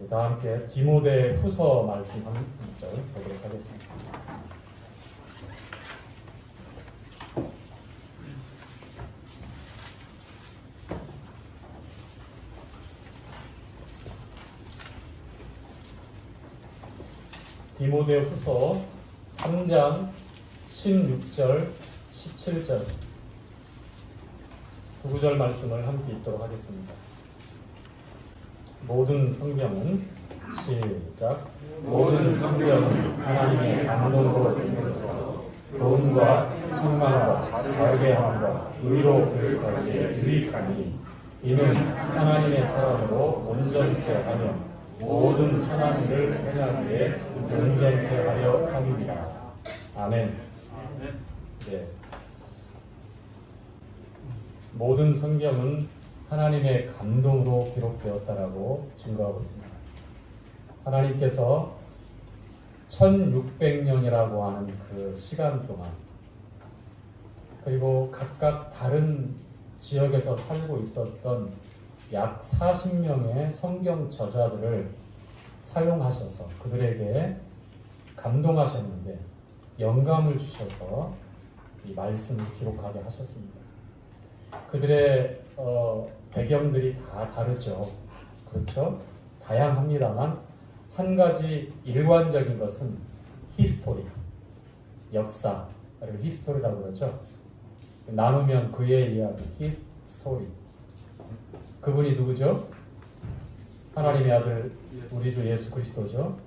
다 함께 디모데 후서 말씀 한 절 보도록 하겠습니다. 디모데 후서 3장 16절, 17절 두 구절 말씀을 함께 읽도록 하겠습니다. 모든 성경은 시작. 모든 성경은 하나님의 감동으로 되면서 교훈과 책망과 바르게 함과 의로 교육하기에 유익하니 이는 하나님의 사람으로 온전케 하며 모든 선한 일을 행하기에 온전케 하려 함이니라. 아멘. 네. 모든 성경은 하나님의 감동으로 기록되었다라고 증거하고 있습니다. 하나님께서 1600년이라고 하는 그 시간 동안, 그리고 각각 다른 지역에서 살고 있었던 약 40명의 성경 저자들을 사용하셔서 그들에게 감동하셨는데 영감을 주셔서 이 말씀을 기록하게 하셨습니다. 그들의 배경들이 다 다르죠. 그렇죠? 다양합니다만 한 가지 일관적인 것은 히스토리, 역사를 히스토리라고 그러죠. 나누면 그의 이야기, his story. 그분이 누구죠? 하나님의 아들 우리 주 예수 그리스도죠.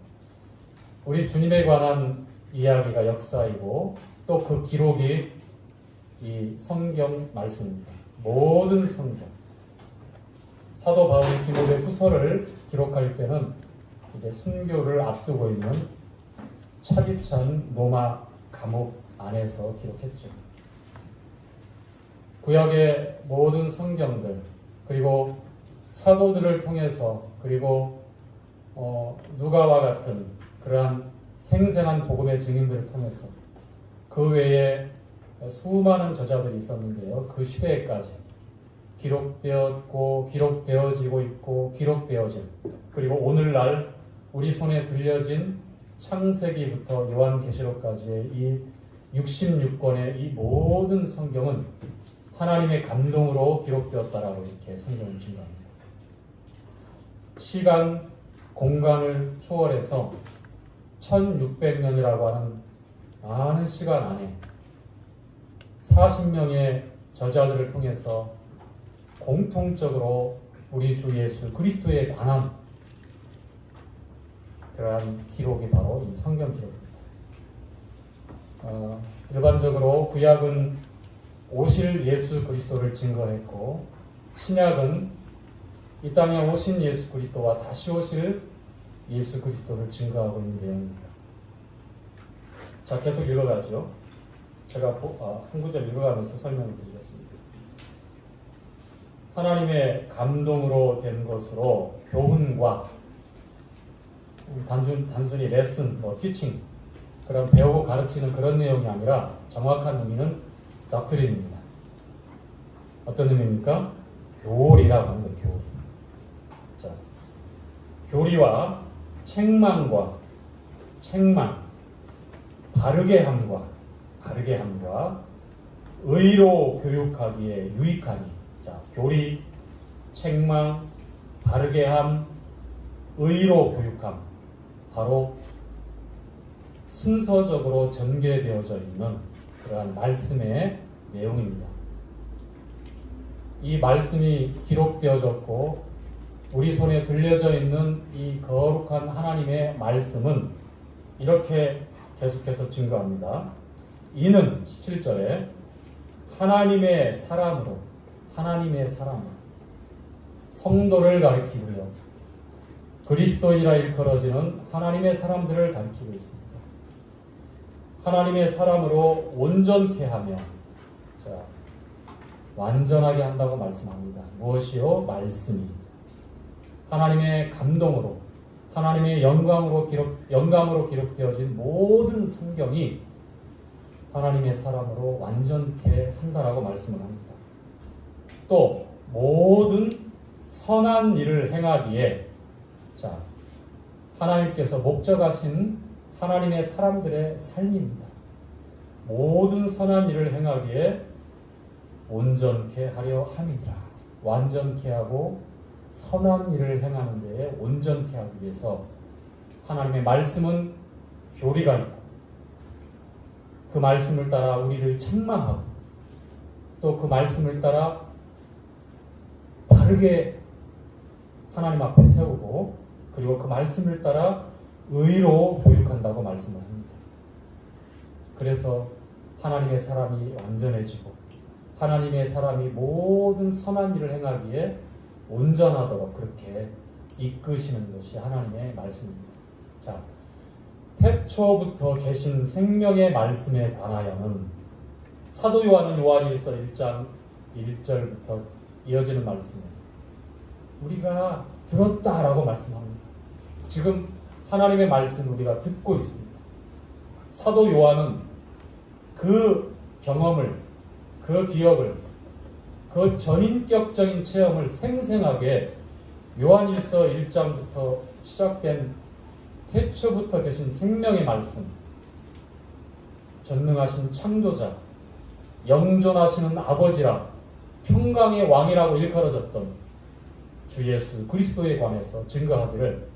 우리 주님에 관한 이야기가 역사이고 또 그 기록이 이 성경 말씀입니다. 모든 성경. 사도 바울이 디모데 후서를 기록할 때는 이제 순교를 앞두고 있는 차디찬 로마 감옥 안에서 기록했죠. 구약의 모든 성경들, 그리고 사도들을 통해서, 그리고 누가와 같은 그러한 생생한 복음의 증인들을 통해서 그 외에 수많은 저자들이 있었는데요. 그 시대에까지 기록되었고 기록되어지고 있고 기록되어진, 그리고 오늘날 우리 손에 들려진 창세기부터 요한계시록까지의 이 66권의 이 모든 성경은 하나님의 감동으로 기록되었다라고 이렇게 성경을 증거합니다. 시간, 공간을 초월해서 1600년이라고 하는 많은 시간 안에 40명의 저자들을 통해서 공통적으로 우리 주 예수 그리스도에 관한 그러한 기록이 바로 이 성경 기록입니다. 일반적으로 구약은 오실 예수 그리스도를 증거했고, 신약은 이 땅에 오신 예수 그리스도와 다시 오실 예수 그리스도를 증거하고 있는 내용입니다. 자, 계속 읽어가죠. 제가 한 구절 읽어가면서 설명을 드리겠습니다. 하나님의 감동으로 된 것으로 교훈과, 단순히 레슨, 티칭, 그런 배우고 가르치는 그런 내용이 아니라 정확한 의미는 닥트린입니다. 어떤 의미입니까? 교리라고 하는 거예요. 교리. 자, 교리와 책망, 바르게 함과 의로 교육하기에 유익하니. 자, 교리, 책망, 바르게 함, 의로 교육함. 바로 순서적으로 전개되어져 있는 그러한 말씀의 내용입니다. 이 말씀이 기록되어졌고 우리 손에 들려져 있는 이 거룩한 하나님의 말씀은 이렇게 계속해서 증거합니다. 이는 17절에 하나님의 사람으로 성도를 가리키고요, 그리스도인이라 일컬어지는 하나님의 사람들을 가리키고 있습니다. 하나님의 사람으로 온전케 하며, 자, 완전하게 한다고 말씀합니다. 무엇이요? 말씀이. 하나님의 감동으로, 하나님의 영감으로 기록되어진 모든 성경이 하나님의 사람으로 완전케 한다라고 말씀을 합니다. 또 모든 선한 일을 행하기에, 자, 하나님께서 목적하신 하나님의 사람들의 삶입니다. 모든 선한 일을 행하기에 온전케 하려 함이니라. 완전케 하고 선한 일을 행하는 데에 온전케 하기 위해서 하나님의 말씀은 교리가 있고 그 말씀을 따라 우리를 책망하고 또 그 말씀을 따라 바르게 하나님 앞에 세우고 그리고 그 말씀을 따라 의로 교육한다고 말씀을 합니다. 그래서 하나님의 사람이 완전해지고 하나님의 사람이 모든 선한 일을 행하기에 온전하도록 그렇게 이끄시는 것이 하나님의 말씀입니다. 자, 태초부터 계신 생명의 말씀에 관하여는 사도 요한은 요한일서 1장 1절부터 이어지는 말씀을 우리가 들었다라고 말씀합니다. 지금 하나님의 말씀을 우리가 듣고 있습니다. 사도 요한은 그 경험을, 그 기억을, 그 전인격적인 체험을 생생하게 요한일서 1장부터 시작된 태초부터 계신 생명의 말씀, 전능하신 창조자, 영존하시는 아버지라 평강의 왕이라고 일컬어졌던 주 예수 그리스도에 관해서 증거하기를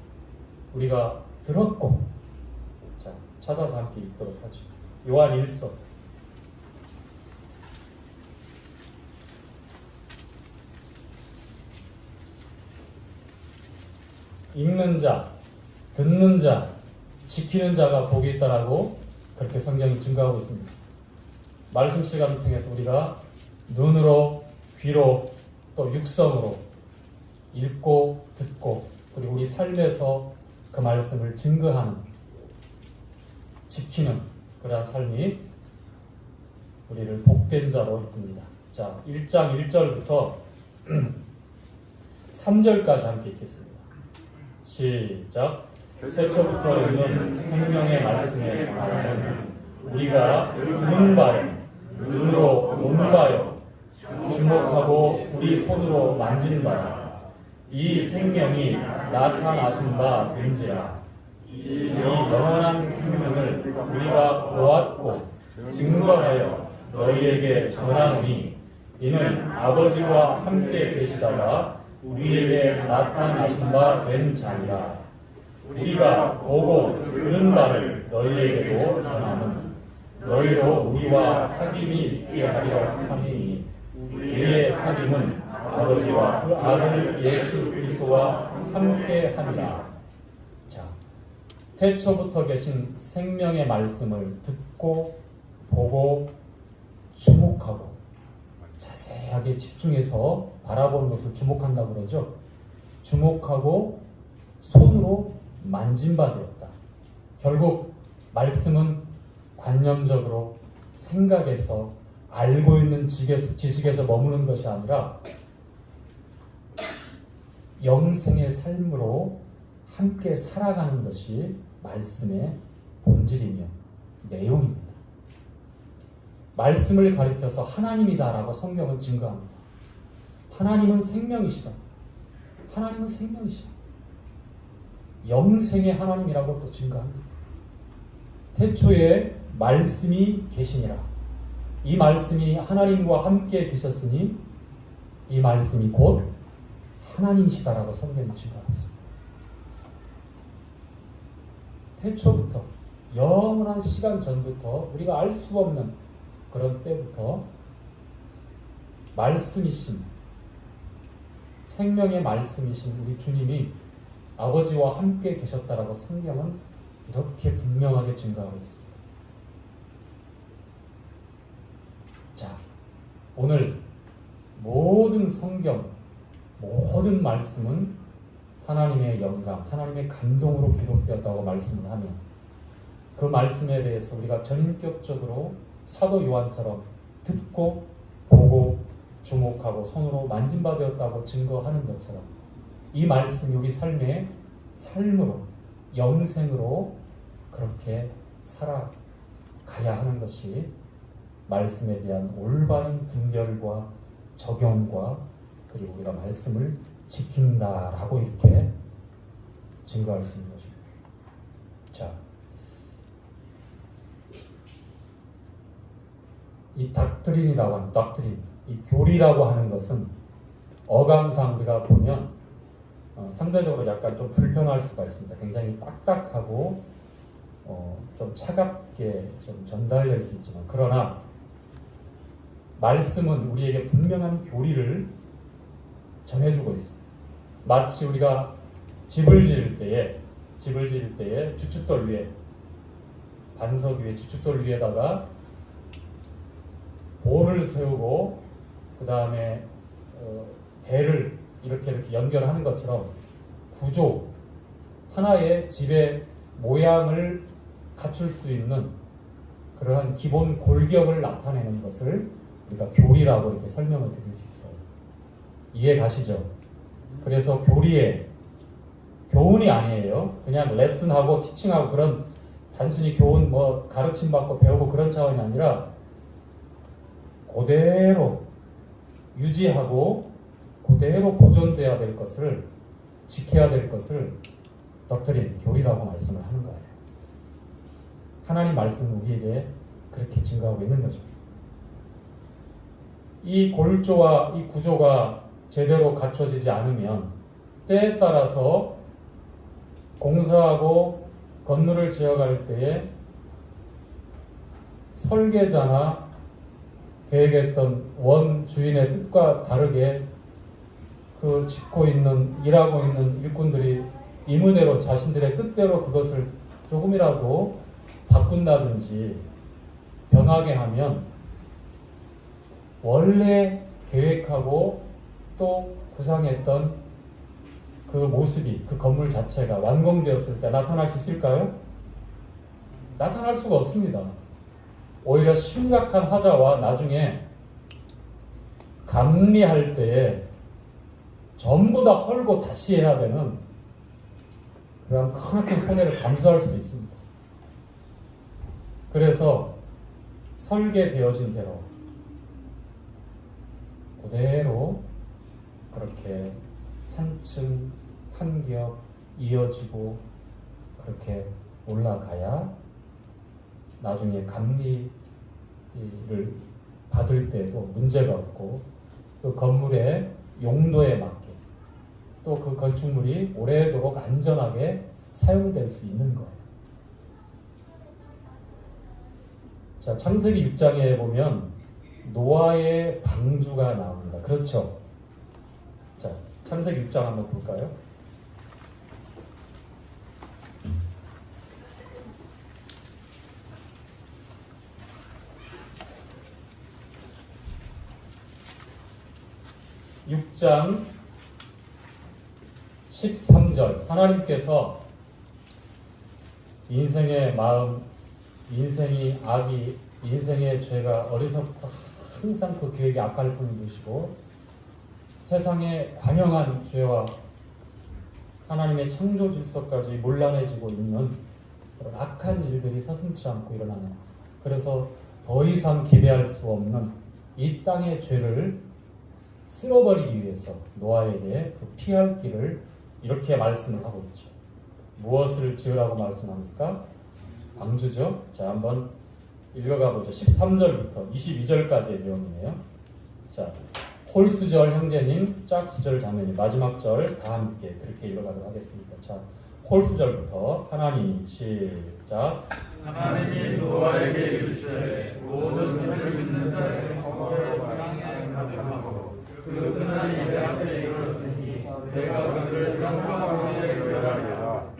우리가 들었고, 자, 찾아서 함께 읽도록 하죠. 요한 1서 읽는 자, 듣는 자, 지키는 자가 복이 있다라고 그렇게 성경이 증거하고 있습니다. 말씀 시간을 통해서 우리가 눈으로, 귀로, 또 육성으로 읽고 듣고 그리고 우리 삶에서 그 말씀을 증거하는, 지키는 그러한 삶이 우리를 복된 자로 이끕니다. 자, 1장 1절부터 3절까지 함께 읽겠습니다. 시작. 태초부터 있는 생명의 말씀에 관하여는 우리가 들은 바요, 눈으로 본 바요, 주목하고 우리 손으로 만진 바라. 이 생명이 나타나신 바 된지라. 이 영원한 생명을 우리가 보았고 증거하여 너희에게 전하노니 이는 아버지와 함께 계시다가 우리에게 나타나신 바 된 자니라. 우리가 보고 들은 바를 너희에게도 전하는 너희로 우리와 사귐이 있게 하려 함이니 우리의 사귐은 아버지와 그 아들 예수 그리스도와 함께 하니라. 자, 태초부터 계신 생명의 말씀을 듣고 보고 주목하고 자세하게 집중해서 바라보는 것을 주목한다고 그러죠. 주목하고 손으로 만진 바 되었다. 결국 말씀은 관념적으로 생각에서 알고 있는 지식에서 머무는 것이 아니라 영생의 삶으로 함께 살아가는 것이 말씀의 본질이며 내용입니다. 말씀을 가리켜서 하나님이다라고 성경은 증거합니다. 하나님은 생명이시다. 하나님은 생명이시다. 영생의 하나님이라고 또 증거합니다. 태초에 말씀이 계시니라. 이 말씀이 하나님과 함께 계셨으니 이 말씀이 곧 하나님이시다라고 성경이 증거하고 있습니다. 태초부터 영원한 시간 전부터 우리가 알 수 없는 그런 때부터 말씀이신, 생명의 말씀이신 우리 주님이 아버지와 함께 계셨다라고 성경은 이렇게 분명하게 증거하고 있습니다. 자, 오늘 모든 성경, 모든 말씀은 하나님의 영감, 하나님의 감동으로 기록되었다고 말씀을 하며 그 말씀에 대해서 우리가 전인격적으로 사도 요한처럼 듣고 보고 주목하고 손으로 만진 바 되었다고 증거하는 것처럼 이 말씀이 우리 삶의 삶으로, 영생으로 그렇게 살아가야 하는 것이 말씀에 대한 올바른 분별과 적용과 그리고 우리가 말씀을 지킨다라고 이렇게 증거할 수 있는 것입니다. 자, 이 닥트린이라고 하는 닥트린, 이 교리라고 하는 것은 어감상 우리가 보면 상대적으로 약간 좀 불편할 수가 있습니다. 굉장히 딱딱하고 좀 차갑게 좀 전달될 수 있지만, 그러나 말씀은 우리에게 분명한 교리를 전해주고 있습니다. 마치 우리가 집을 지을 때에 주춧돌 위에, 반석 위에 주춧돌 위에다가 볼을 세우고 그 다음에 배를 이렇게 연결하는 것처럼 구조, 하나의 집의 모양을 갖출 수 있는 그러한 기본 골격을 나타내는 것을 우리가 교리라고 이렇게 설명을 드릴 수 있어요. 이해 가시죠? 그래서 교훈이 아니에요. 그냥 레슨하고 티칭하고 그런 단순히 교훈 가르침 받고 배우고 그런 차원이 아니라 그대로 유지하고 그대로 보존돼야 될 것을, 지켜야 될 것을 덕트린, 교리라고 말씀을 하는 거예요. 하나님 말씀은 우리에게 그렇게 증거하고 있는 거죠. 이 골조와 이 구조가 제대로 갖춰지지 않으면 때에 따라서 공사하고 건물을 지어갈 때에 설계자나 계획했던 원 주인의 뜻과 다르게 그 짓고 있는, 일하고 있는 일꾼들이 임의대로 자신들의 뜻대로 그것을 조금이라도 바꾼다든지 변하게 하면 원래 계획하고 또 구상했던 그 모습이, 그 건물 자체가 완공되었을 때 나타날 수 있을까요? 나타날 수가 없습니다. 오히려 심각한 하자와 나중에 감리할 때에 전부 다 헐고 다시 해야 되는 그런 크나큰 손해를 감수할 수도 있습니다. 그래서 설계되어진 대로 그대로 그렇게 한층 한 겹 이어지고 그렇게 올라가야 나중에 감리를 받을 때도 문제가 없고 그 건물의 용도에 맞게 또 그 건축물이 오래도록 안전하게 사용될 수 있는 거예요. 자, 창세기 6장에 보면 노아의 방주가 나옵니다. 그렇죠? 자, 창세기 6장 한번 볼까요? (6장) 13절 하나님께서 인생의 마음, 인생이 악이, 인생의 죄가 어리석고 항상 그 계획이 악할 뿐이시고 세상에 관영한 죄와 하나님의 창조 질서까지 문란해지고 있는 그런 악한 일들이 서슴지 않고 일어나는, 그래서 더 이상 기대할 수 없는 이 땅의 죄를 쓸어버리기 위해서 노아에게 그 피할 길을 이렇게 말씀을 하고 있죠. 무엇을 지으라고 말씀합니까? 방주죠. 자, 한번 읽어가 보죠. 13절부터 22절까지의 내용이네요. 자, 홀수절 형제님, 짝수절 자매님, 마지막 절 다 함께 그렇게 읽어가도록 하겠습니다. 자, 홀수절부터 하나님 시작. 하나님이 노아에게 이르시되 모든 혈육 있는 자의 허물을 땅에 가득하고 그 흔한 입에 앞에 이르렀으니 내가 그를 땅과 가운데 멸하리라.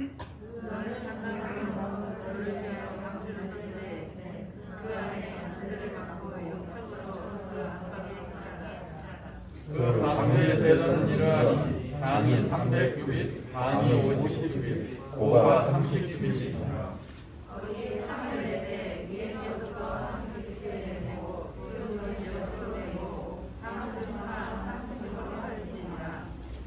그 가운데 세던 이러하니 장이 300규빗, 반이 50규빗, 고가 30규빗이니라.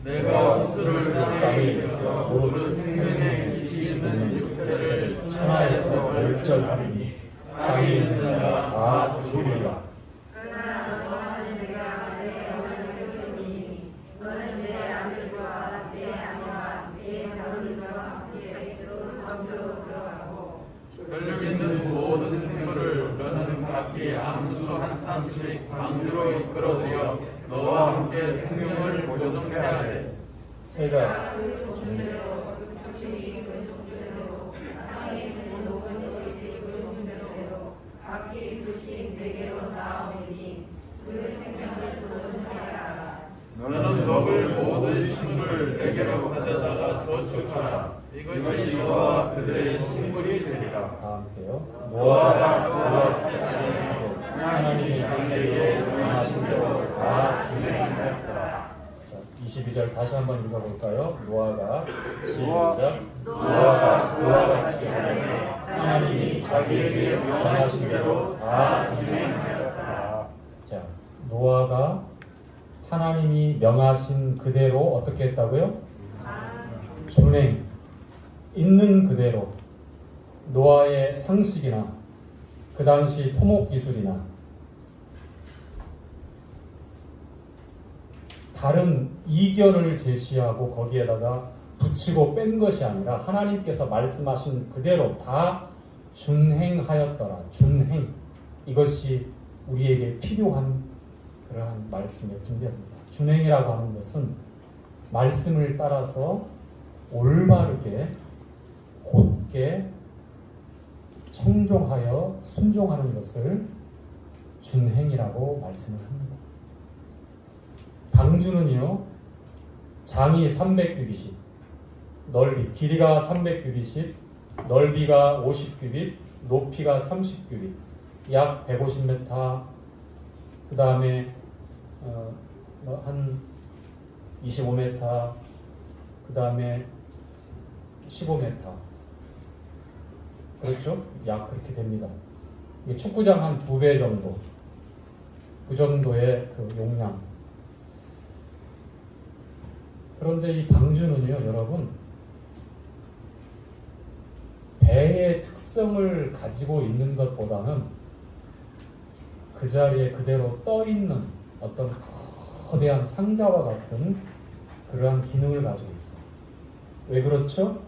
내가 홍수를 땅에 일으켜 모든 생명의 기시 있는 육체를 천하에서 멸절하리니 땅에 있는 자가 다 죽으리라. 모든 생물을 너는 각기 암수 한 쌍씩 방주로 이끌어들여 너와 함께 생명을 보존해야 해. 새가 너는 먹을 모든 식물을 내게로 가져다가 저축하라. 이것이 너와 그들의 식물이 되리라. 다 함께요. 노아가 노아가 그와 셋이 하나님이 자기에게 명하신 대로 다 준행하였더라. 자, 22절 다시 한번 읽어볼까요? 노아가 시작. 노아가 그와 같이 하되 하나님이 자기에게 명하신 대로 다 준행하였더라. 자, 노아가 하나님이 명하신 그대로 어떻게 했다고요? 준행, 있는 그대로 노아의 상식이나 그 당시 토목 기술이나 다른 이견을 제시하고 거기에다가 붙이고 뺀 것이 아니라 하나님께서 말씀하신 그대로 다 준행하였더라. 준행. 이것이 우리에게 필요한 그러한 말씀의 분별입니다. 준행이라고 하는 것은 말씀을 따라서 올바르게 곧게 청종하여 순종하는 것을 준행이라고 말씀을 합니다. 방주는요, 장이 300규빗, 넓이, 길이가 300규빗, 넓이가 50규빗, 높이가 30규빗, 약 150m, 그 다음에 한 25m, 그 다음에 15m, 그렇죠? 약 그렇게 됩니다. 이게 축구장 한 2배 정도, 그 정도의 그 용량. 그런데 이 방주는요, 여러분, 배의 특성을 가지고 있는 것보다는 그 자리에 그대로 떠 있는 어떤 거대한 상자와 같은 그러한 기능을 가지고 있어요. 왜 그렇죠?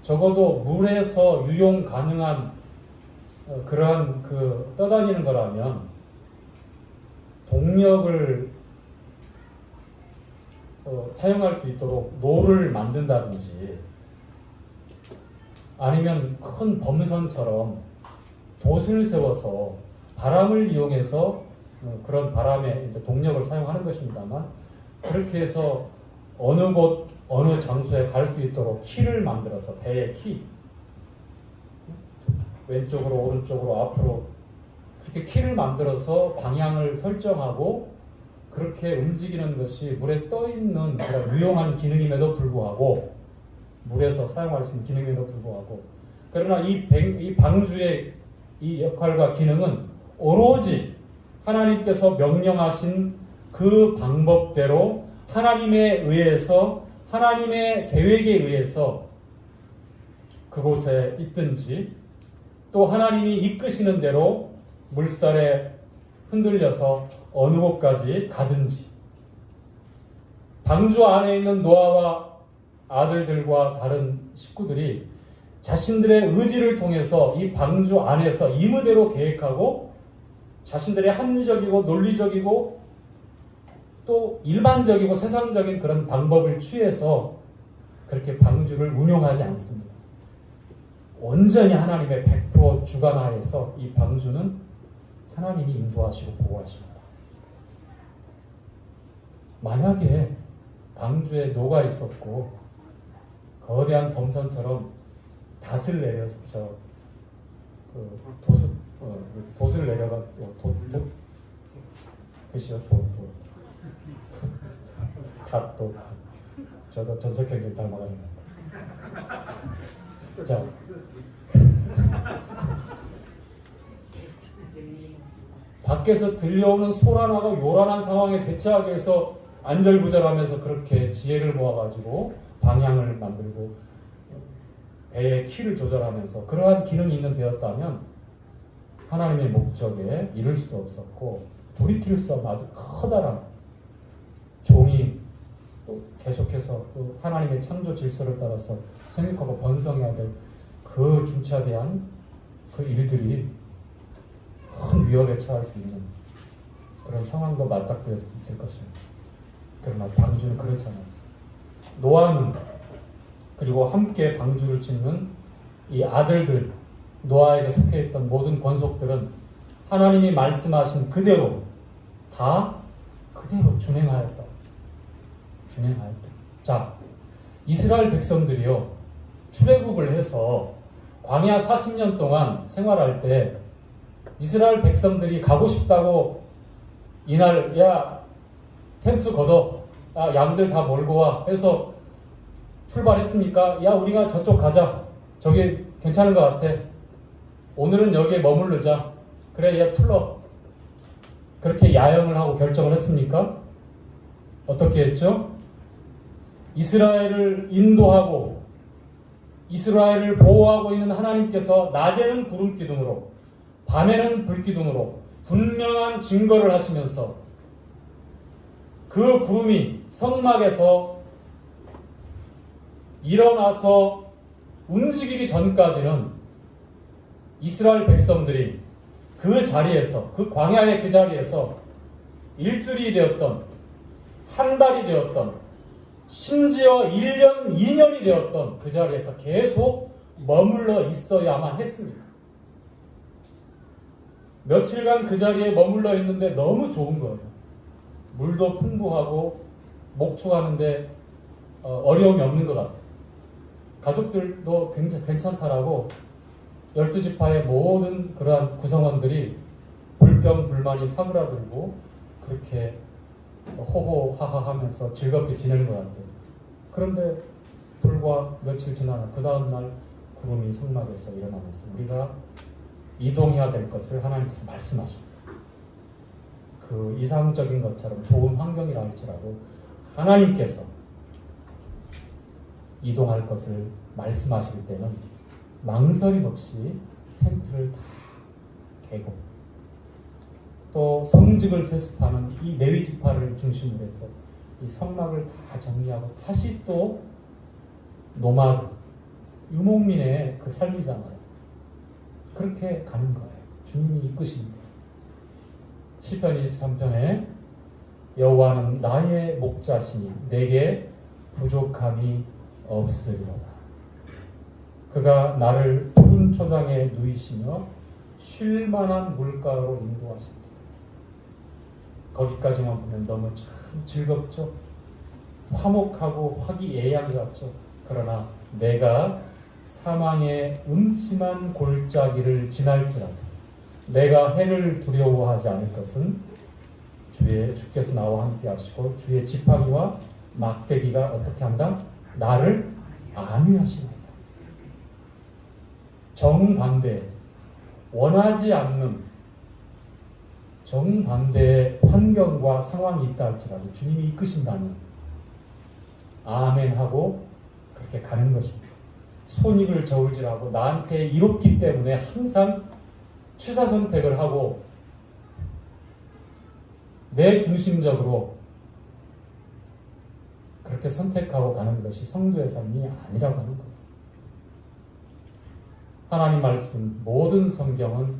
적어도 물에서 유용 가능한 그러한 그 떠다니는 거라면 동력을 사용할 수 있도록 노를 만든다든지 아니면 큰 범선처럼 돛을 세워서 바람을 이용해서 그런 바람의 이제 동력을 사용하는 것입니다만 그렇게 해서 어느 곳 어느 장소에 갈 수 있도록 키를 만들어서 배의 키 왼쪽으로 오른쪽으로 앞으로 그렇게 키를 만들어서 방향을 설정하고 그렇게 움직이는 것이 물에 떠 있는 그런 유용한 기능임에도 불구하고 물에서 사용할 수 있는 기능임에도 불구하고 그러나 이 방주의 이 역할과 기능은 오로지 하나님께서 명령하신 그 방법대로 하나님에 의해서 하나님의 계획에 의해서 그곳에 있든지 또 하나님이 이끄시는 대로 물살에 흔들려서 어느 곳까지 가든지 방주 안에 있는 노아와 아들들과 다른 식구들이 자신들의 의지를 통해서 이 방주 안에서 임의대로 계획하고 자신들의 합리적이고 논리적이고 또 일반적이고 세상적인 그런 방법을 취해서 그렇게 방주를 운용하지 않습니다. 온전히 하나님의 100% 주관하에서 이 방주는 하나님이 인도하시고 보호하십니다. 만약에 방주에 노가 있었고 거대한 범선처럼 닷을 내려서 돛을 내려가지고 그시요 닷도 저도 전석형님 닮아가는 것 같아요. 자, 밖에서 들려오는 소란하고 요란한 상황에 대처하기 위해서 안절부절하면서 그렇게 지혜를 모아가지고 방향을 만들고 배의 키를 조절하면서 그러한 기능이 있는 배였다면 하나님의 목적에 이를 수도 없었고 돌이킬 수 없는 아주 커다란 종이 또 계속해서 또 하나님의 창조 질서를 따라서 생육하고 번성해야 될 그 중차대한 그 일들이 큰 위협에 처할 수 있는 그런 상황도 맞닥뜨릴 수 있을 것입니다. 그러나 방주는 그렇지 않았어요. 노아는 그리고 함께 방주를 짓는 이 아들들, 노아에게 속해 있던 모든 권속들은 하나님이 말씀하신 그대로 다 그대로 준행하였다. 자, 이스라엘 백성들이요, 출애굽을 해서 광야 40년 동안 생활할 때 이스라엘 백성들이 가고 싶다고 이날 야 텐트 걷어, 야 양들 다 몰고 와 해서 출발했습니까? 야 우리가 저쪽 가자, 저기 괜찮은 것 같아, 오늘은 여기에 머무르자, 그래 얘 풀러, 그렇게 야영을 하고 결정을 했습니까? 어떻게 했죠? 이스라엘을 인도하고 이스라엘을 보호하고 있는 하나님께서 낮에는 구름 기둥으로 밤에는 불 기둥으로 분명한 증거를 하시면서 그 구름이 성막에서 일어나서 움직이기 전까지는 이스라엘 백성들이 그 자리에서, 그 광야의 그 자리에서 일주일이 되었던, 한 달이 되었던, 심지어 1년, 2년이 되었던 그 자리에서 계속 머물러 있어야만 했습니다. 며칠간 그 자리에 머물러 있는데 너무 좋은 거예요. 물도 풍부하고 목축하는데 어려움이 없는 것 같아요. 가족들도 굉장히 괜찮다라고 12지파의 모든 그러한 구성원들이 불평불만이 사그라들고 그렇게 호호하하 하면서 즐겁게 지내는 것 같아요. 그런데 불과 며칠 지나나 그 다음날 구름이 성막에서 일어나면서 우리가 이동해야 될 것을 하나님께서 말씀하십니다. 그 이상적인 것처럼 좋은 환경이라 할지라도 하나님께서 이동할 것을 말씀하실 때는 망설임 없이 텐트를 다 개고 또 성직을 세습하는 이 레위 지파를 중심으로 해서 이 성막을 다 정리하고 다시 또 노마드, 유목민의 그 삶이잖아요. 그렇게 가는 거예요. 주님이 이끄십니다. 시편 23편에 여호와는 나의 목자시니 내게 부족함이 없으리로다. 그가 나를 푸른 초장에 누이시며 쉴만한 물가로 인도하십니다. 거기까지만 보면 너무 참 즐겁죠. 화목하고 화기애애한 것 같죠. 그러나 내가 사망의 음침한 골짜기를 지날지라도 내가 해를 두려워하지 않을 것은 주께서 나와 함께 하시고 주의 지팡이와 막대기가 어떻게 한다? 나를 안위하시나이다. 정반대, 원하지 않는 정반대의 환경과 상황이 있다 할지라도 주님이 이끄신다면 아멘하고 그렇게 가는 것입니다. 손익을 저울질하고 나한테 이롭기 때문에 항상 취사 선택을 하고 내 중심적으로 그렇게 선택하고 가는 것이 성도의 삶이 아니라고 하는 거예요. 하나님 말씀, 모든 성경은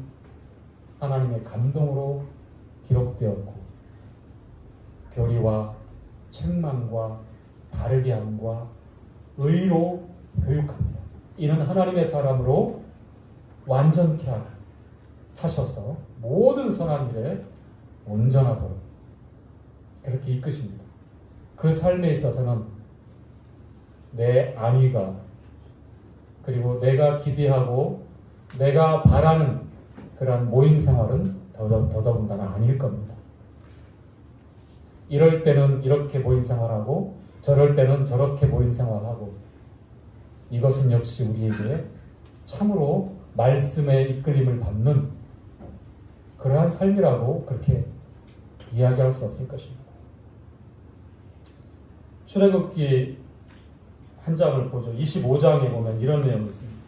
하나님의 감동으로 기록되었고 교리와 책망과 바르게 함과 의로 교육합니다. 이는 하나님의 사람으로 완전케 하셔서 모든 선한 일에 온전하도록 그렇게 이끄십니다. 그 삶에 있어서는 내 안위가 그리고 내가 기대하고 내가 바라는 그러한 모임 생활은 더더군다나 아닐 겁니다. 이럴 때는 이렇게 모임 생활하고 저럴 때는 저렇게 모임 생활하고 이것은 역시 우리에게 참으로 말씀의 이끌림을 받는 그러한 삶이라고 그렇게 이야기할 수 없을 것입니다. 출애굽기 한 장을 보죠. 25장에 보면 이런 내용이 있습니다.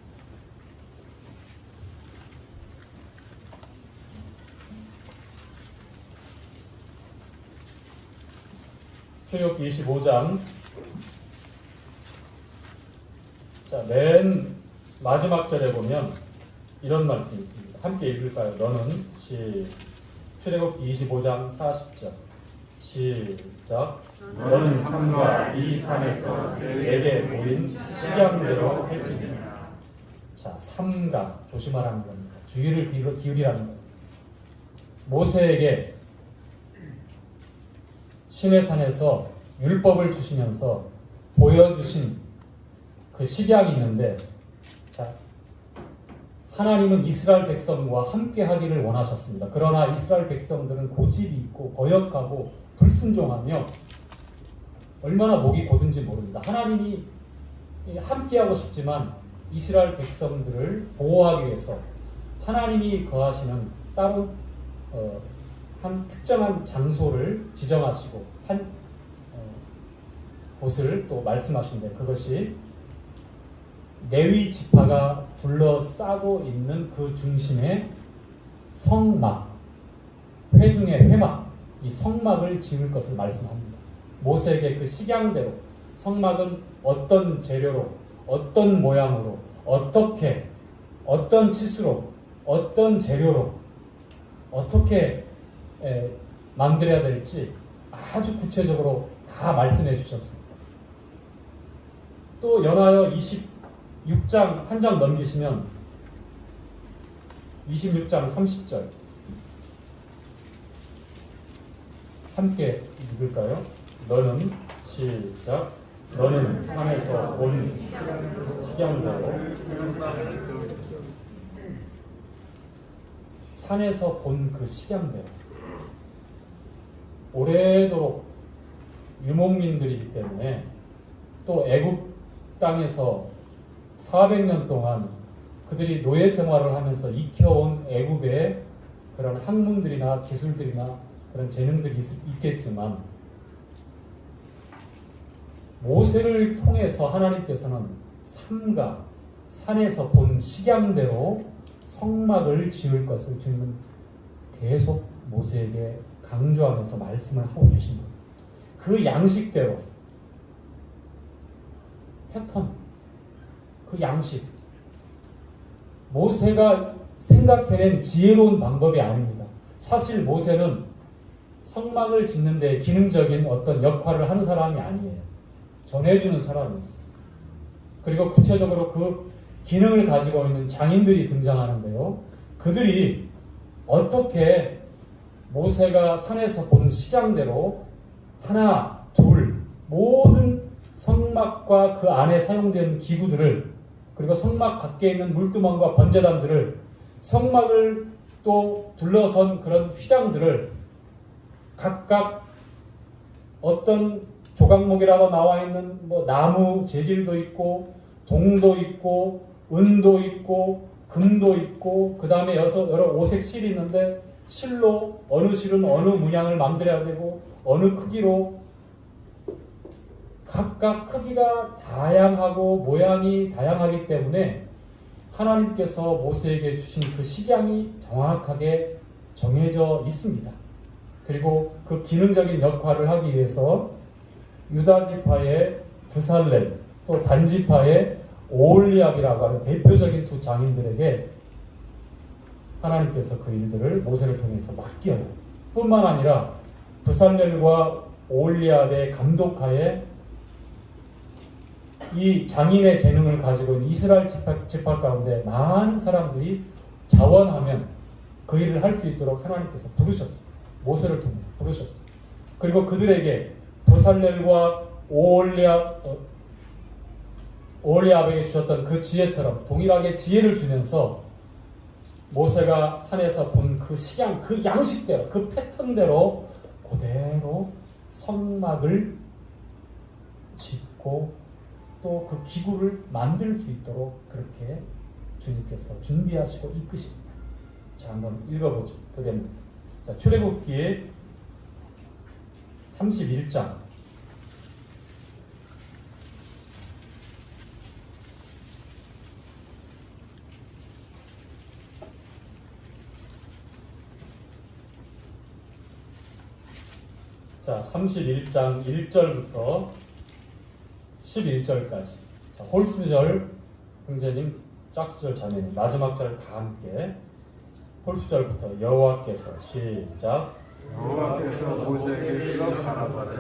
출애굽기 25장. 자, 맨 마지막 절에 보면 이런 말씀이 있습니다. 함께 읽을까요? 너는 출애굽기 25장 40절 시작. 너는 산과 이 산에서 내게 보인 식양대로 할지니라. 자, 삼가 조심하라는 겁니다. 주의를 기울이라는 겁니다. 모세에게 시내산에서 율법을 주시면서 보여주신 그 식양이 있는데, 자, 하나님은 이스라엘 백성과 함께 하기를 원하셨습니다. 그러나 이스라엘 백성들은 고집이 있고 거역하고 불순종하며 얼마나 목이 고든지 모릅니다. 하나님이 함께하고 싶지만 이스라엘 백성들을 보호하기 위해서 하나님이 거하시는 따로 한 특정한 장소를 지정하시고 한 곳을 또 말씀하신데, 그것이 레위 지파가 둘러싸고 있는 그 중심에 성막, 회중의 회막, 이 성막을 지을 것을 말씀합니다. 모세에게 그 식양대로 성막은 어떤 재료로, 어떤 모양으로, 어떻게, 어떤 치수로, 어떤 재료로 어떻게 만들어야 될지 아주 구체적으로 다 말씀해 주셨습니다. 또 연하여 26장 한 장 넘기시면 26장 30절 함께 읽을까요? 너는 시작. 너는 산에서 본 식양대로, 산에서 본 그 식양대로, 오래도록 유목민들이기 때문에 또 애굽 땅에서 400년 동안 그들이 노예 생활을 하면서 익혀온 애굽의 그런 학문들이나 기술들이나 그런 재능들이 있겠지만, 모세를 통해서 하나님께서는 삼가 산에서 본 식양대로 성막을 지을 것을 주님은 계속 모세에게 강조하면서 말씀을 하고 계십니다. 그 양식대로, 패턴, 그 양식, 모세가 생각해낸 지혜로운 방법이 아닙니다. 사실 모세는 성막을 짓는 데 기능적인 어떤 역할을 하는 사람이 아니에요. 전해주는 사람이었어요. 그리고 구체적으로 그 기능을 가지고 있는 장인들이 등장하는데요. 그들이 어떻게 모세가 산에서 본 식양대로 하나, 둘, 모든 성막과 그 안에 사용된 기구들을, 그리고 성막 밖에 있는 물두멍과 번제단들을, 성막을 또 둘러선 그런 휘장들을 각각 어떤 조각목이라고 나와 있는 나무 재질도 있고, 동도 있고, 은도 있고, 금도 있고, 그 다음에 여러 오색 실이 있는데, 실로 어느 실은 어느 문양을 만들어야 되고, 어느 크기로, 각각 크기가 다양하고 모양이 다양하기 때문에 하나님께서 모세에게 주신 그 식양이 정확하게 정해져 있습니다. 그리고 그 기능적인 역할을 하기 위해서 유다지파의 브살렐, 또 단지파의 오홀리압이라고 하는 대표적인 두 장인들에게 하나님께서 그 일들을 모세를 통해서 맡겨요. 뿐만 아니라 브살렐과 오홀리압의 감독하에 이 장인의 재능을 가지고 있는 이스라엘 지파 가운데 많은 사람들이 자원하면 그 일을 할 수 있도록 하나님께서 부르셨어요. 모세를 통해서 부르셨어요. 그리고 그들에게 브살렐과 오홀리압에게 주셨던 그 지혜처럼 동일하게 지혜를 주면서 모세가 산에서 본 그 식양, 그 양식대로, 그 패턴대로 그대로 성막을 짓고 또 그 기구를 만들 수 있도록 그렇게 주님께서 준비하시고 이끄십니다. 자, 한번 읽어보죠. 그대입니다. 자, 출애굽기 31장 자, 31장 1절부터 11절까지. 자, 홀수절 형제님 짝수절 자매는 마지막 절을 다 함께 홀수절부터 여호와께서 시작. 여호와께서 모세에게 이렇게 가라사대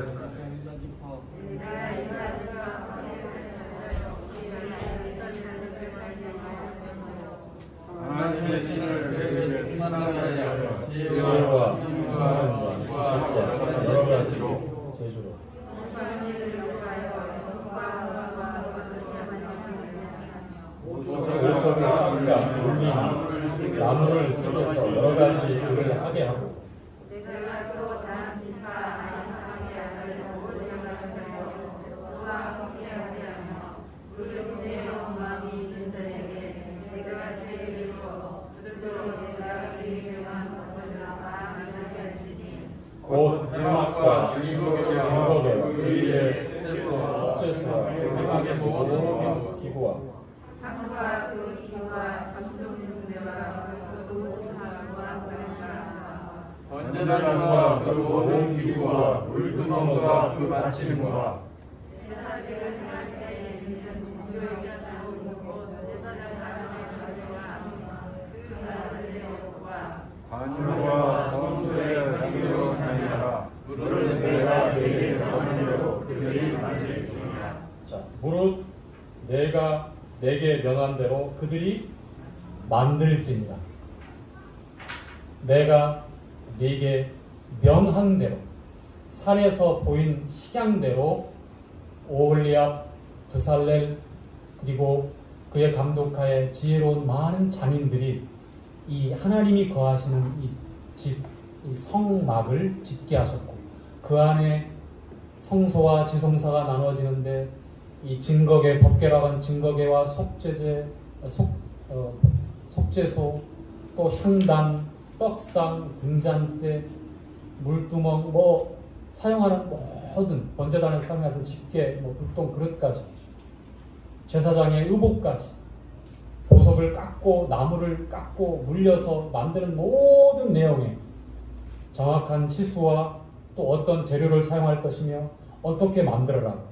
하나님의 신을 그에게 충만하게 하여 지혜와 힘과 지식과 여러 가지로 제주로 오소를 깎아 물린 나무를 새겨서 여러 가지 일을 하게 하고 곧 해막과 증거계와 의의 속죄소와 회막의 모든 기구와 상과 그 기와 전동중대와 그 노릇하고 번제단과 그 모든 기구와 물두멍과 그 받침과 제사제를 행할 때에 있는 공교육자로 있고 제사장 자녀가 그 아들의 옷과 관유와 성소의 향기로 다니라 물을 내가 내게 전하리로 그들이 만들지니라. 자, 무릇 내가 내게 명한 대로 그들이 만들지니라. 내가 네게 명한 대로 산에서 보인 식양대로 오홀리압, 브살렐 그리고 그의 감독하에 지혜로운 많은 장인들이 이 하나님이 거하시는 이 집, 이 성막을 짓게 하셨고 그 안에 성소와 지성소가 나눠지는데 이 증거계, 법계라고 하는 증거계와 속죄소, 또 향단, 떡상, 등잔대, 물두멍, 사용하는 모든 번제단을 사용하는 집게, 불똥 그릇까지, 제사장의 의복까지, 보석을 깎고 나무를 깎고 물려서 만드는 모든 내용에 정확한 치수와 또 어떤 재료를 사용할 것이며 어떻게 만들어라.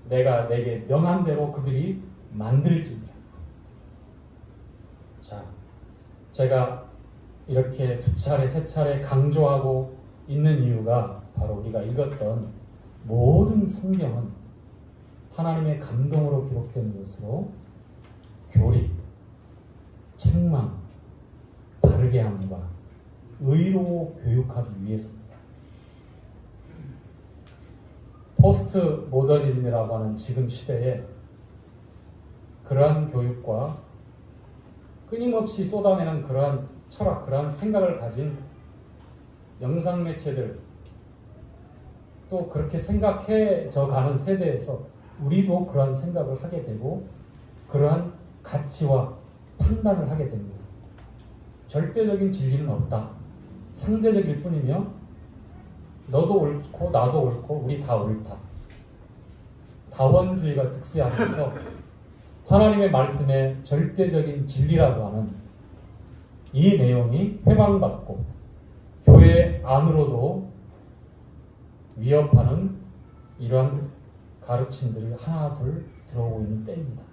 내가 내게 명한 대로 그들이 만들지니라. 자, 제가 이렇게 두 차례, 세 차례 강조하고 있는 이유가 바로 우리가 읽었던 모든 성경은 하나님의 감동으로 기록된 것으로 교리, 책망, 바르게 함과 의로 교육하기 위해서입니다. 포스트 모더니즘이라고 하는 지금 시대에 그러한 교육과 끊임없이 쏟아내는 그러한 철학, 그러한 생각을 가진 영상 매체들, 또 그렇게 생각해져 가는 세대에서 우리도 그러한 생각을 하게 되고 그러한 가치와 판단을 하게 됩니다. 절대적인 진리는 없다. 상대적일 뿐이며 너도 옳고 나도 옳고 우리 다 옳다. 다원주의가 득세하면서 하나님의 말씀의 절대적인 진리라고 하는 이 내용이 회방받고 교회 안으로도 위협하는 이러한 가르침들이 하나 둘 들어오고 있는 때입니다.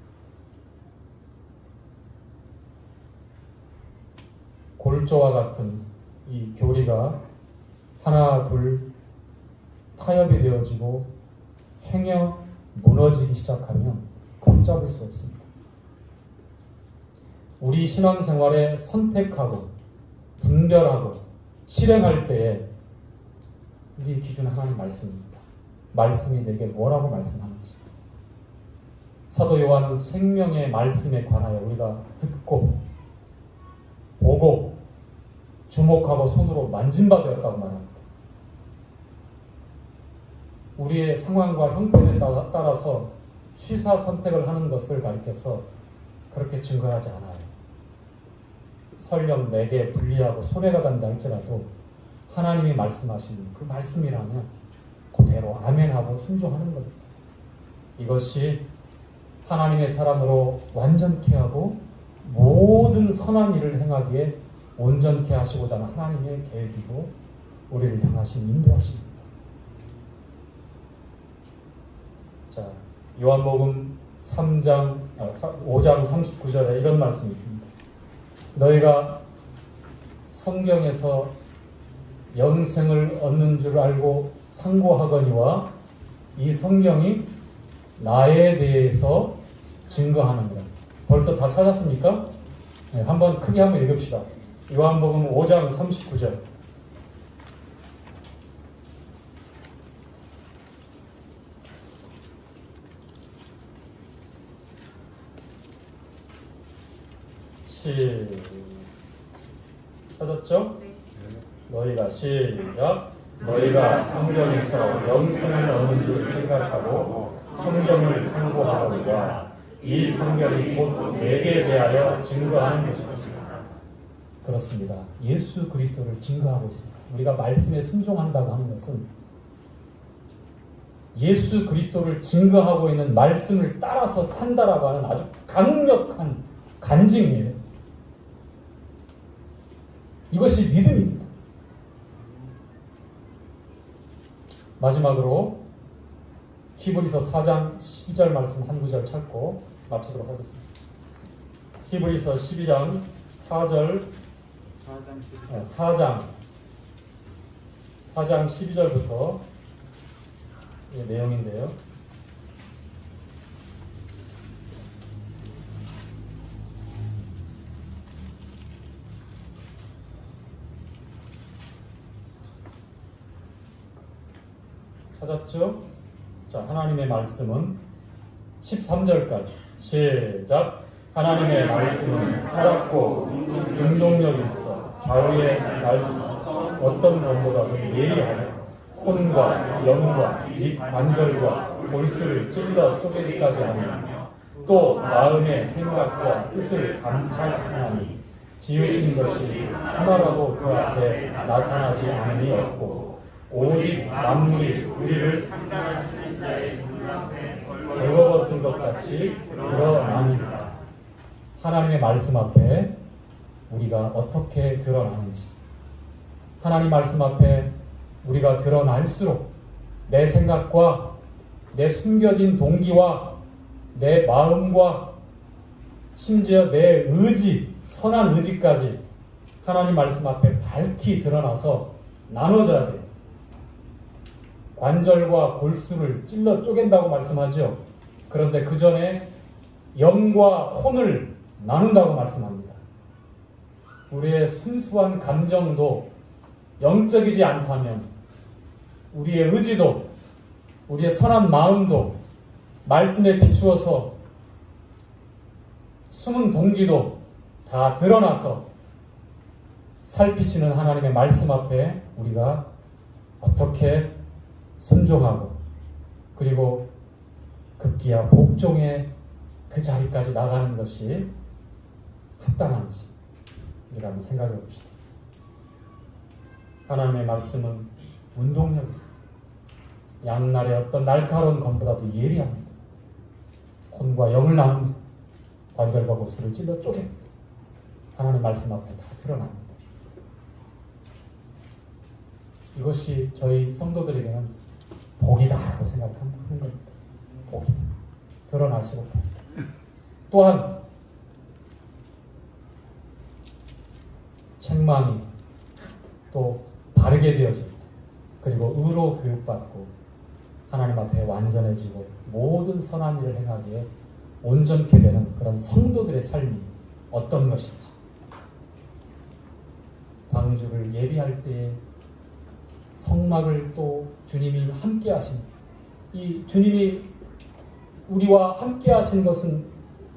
골조와 같은 이 교리가 하나 둘 타협이 되어지고 행여 무너지기 시작하면 걷잡을 수 없습니다. 우리 신앙생활에 선택하고 분별하고 실행할 때에 우리 기준 하나는 말씀입니다. 말씀이 내게 뭐라고 말씀하는지. 사도 요한은 생명의 말씀에 관하여 우리가 듣고 보고 주목하고 손으로 만진바 되었다고 말합니다. 우리의 상황과 형편에 따라서 취사 선택을 하는 것을 가리켜서 그렇게 증거하지 않아요. 설령 내게 불리하고 손해가 간다 할지라도 하나님이 말씀하신 그 말씀이라면 그대로 아멘하고 순종하는 겁니다. 이것이 하나님의 사람으로 완전케 하고 모든 선한 일을 행하기에 온전케 하시고자 하는 하나님의 계획이고 우리를 향하신 인도하십니다. 자, 요한복음 5장 39절에 이런 말씀이 있습니다. 너희가 성경에서 영생을 얻는 줄 알고 상고하거니와 이 성경이 나에 대해서 증거하는구나. 벌써 다 찾았습니까? 네, 한번 크게 한번 읽읍시다. 요한복음 5장 39절. 찾았죠? 너희가 시작. 너희가 성경에서 영생을 얻는 줄 생각하고 성경을 상고하거니와 이 성경이 곧 내게 대하여 증거하는 것이다. 그렇습니다. 예수 그리스도를 증거하고 있습니다. 우리가 말씀에 순종한다고 하는 것은 예수 그리스도를 증거하고 있는 말씀을 따라서 산다라고 하는 아주 강력한 간증이에요. 이것이 믿음입니다. 마지막으로 히브리서 4장 12절 말씀 한 구절 찾고 마치도록 하겠습니다. 히브리서 12장 4장 12절부터 내용인데요. 찾았죠? 자, 하나님의 말씀은 13절까지 시작. 하나님의 말씀은 살았고 능동력이 있어 좌우의 어떤 것보다도 예리하며 혼과 영과 이 관절과 골수를 찔러 쪼개기까지 하며 또 마음의 생각과 뜻을 감찰하니 지으신 것이 하나라도 그 앞에 나타나지 않음이 없고 오직 만물이 우리를 상당하신 자의 눈 앞에 벌거벗은 것 같이 드러나니라. 하나님의 말씀 앞에 우리가 어떻게 드러나는지, 하나님 말씀 앞에 우리가 드러날수록 내 생각과 내 숨겨진 동기와 내 마음과 심지어 내 의지, 선한 의지까지 하나님 말씀 앞에 밝히 드러나서 나눠져야 돼요. 관절과 골수를 찔러 쪼갠다고 말씀하죠. 그런데 그 전에 영과 혼을 나눈다고 말씀합니다. 우리의 순수한 감정도 영적이지 않다면 우리의 의지도 우리의 선한 마음도 말씀에 비추어서 숨은 동기도 다 드러나서 살피시는 하나님의 말씀 앞에 우리가 어떻게 순종하고 그리고 급기야 복종의 그 자리까지 나가는 것이 합당한지 우리가 한번 생각해 봅시다. 하나님의 말씀은 운동력이 있습니다. 양날의 어떤 날카로운 검보다도 예리합니다. 혼과 영을 나눕니다. 관절과 골수를 찔러 쪼갭니다. 하나님 말씀 앞에 다 드러납니다. 이것이 저희 성도들에게는 복이다라고 생각하는 겁니다. 복이다. 드러날수록 복이다. 또한 책망이 또 바르게 되어집니다. 그리고 의로 교육받고 하나님 앞에 완전해지고 모든 선한 일을 행하기에 온전케 되는 그런 성도들의 삶이 어떤 것인지, 방주를 예비할 때에 성막을 또 주님이 함께 하십니다. 이 주님이 우리와 함께 하신 것은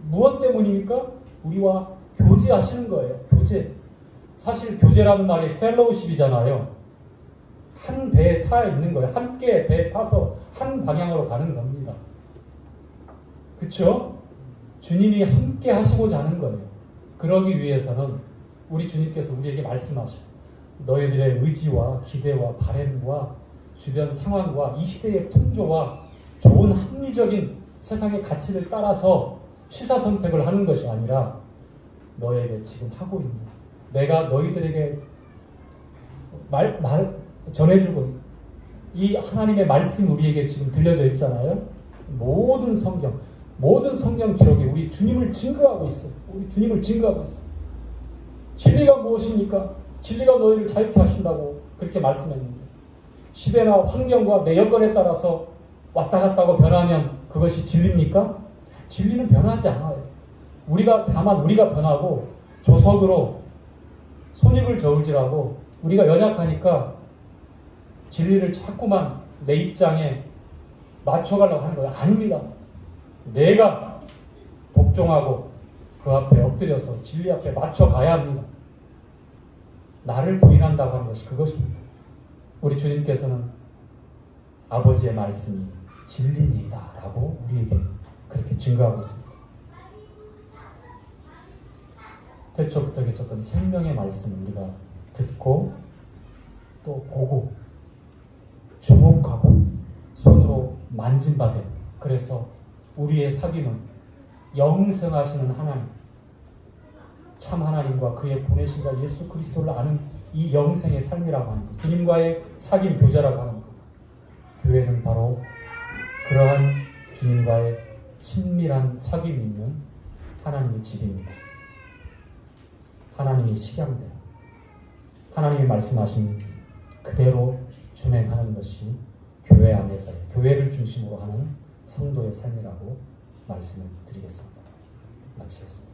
무엇 때문입니까? 우리와 교제하시는 거예요. 교제. 사실 교제라는 말이 펠로우십이잖아요. 한 배에 타 있는 거예요. 함께 배에 타서 한 방향으로 가는 겁니다. 그렇죠? 주님이 함께 하시고자 하는 거예요. 그러기 위해서는 우리 주님께서 우리에게 말씀하셔요. 너희들의 의지와 기대와 바램과 주변 상황과 이 시대의 풍조와 좋은 합리적인 세상의 가치를 따라서 취사 선택을 하는 것이 아니라 너에게 지금 하고 있는 내가 너희들에게 전해주고 이 하나님의 말씀이 우리에게 지금 들려져 있잖아요. 모든 성경 모든 성경 기록이 우리 주님을 증거하고 있어. 우리 주님을 증거하고 있어. 진리가 무엇입니까? 진리가 너희를 자유케 하신다고 그렇게 말씀했는데, 시대나 환경과 내 여건에 따라서 왔다 갔다 하고 변하면 그것이 진리입니까? 진리는 변하지 않아요. 다만 우리가 변하고 조석으로 손익을 저울질하고 우리가 연약하니까 진리를 자꾸만 내 입장에 맞춰가려고 하는 거예요. 아닙니다. 내가 복종하고 그 앞에 엎드려서 진리 앞에 맞춰가야 합니다. 나를 부인한다고 하는 것이 그것입니다. 우리 주님께서는 아버지의 말씀이 진리니이다 라고 우리에게 그렇게 증거하고 있습니다. 태초부터 계셨던 생명의 말씀을 우리가 듣고 또 보고 주목하고 손으로 만진바되, 그래서 우리의 사귐은 영생하시는 하나님, 참 하나님과 그의 보내신 자 예수 그리스도를 아는 이 영생의 삶이라고 하는 것, 주님과의 사귐 교제라고 하는 것. 교회는 바로 그러한 주님과의 친밀한 사귐이 있는 하나님의 집입니다. 하나님의 식양대로 하나님이 말씀하신 그대로 준행하는 것이 교회 안에서 교회를 중심으로 하는 성도의 삶이라고 말씀을 드리겠습니다. 마치겠습니다.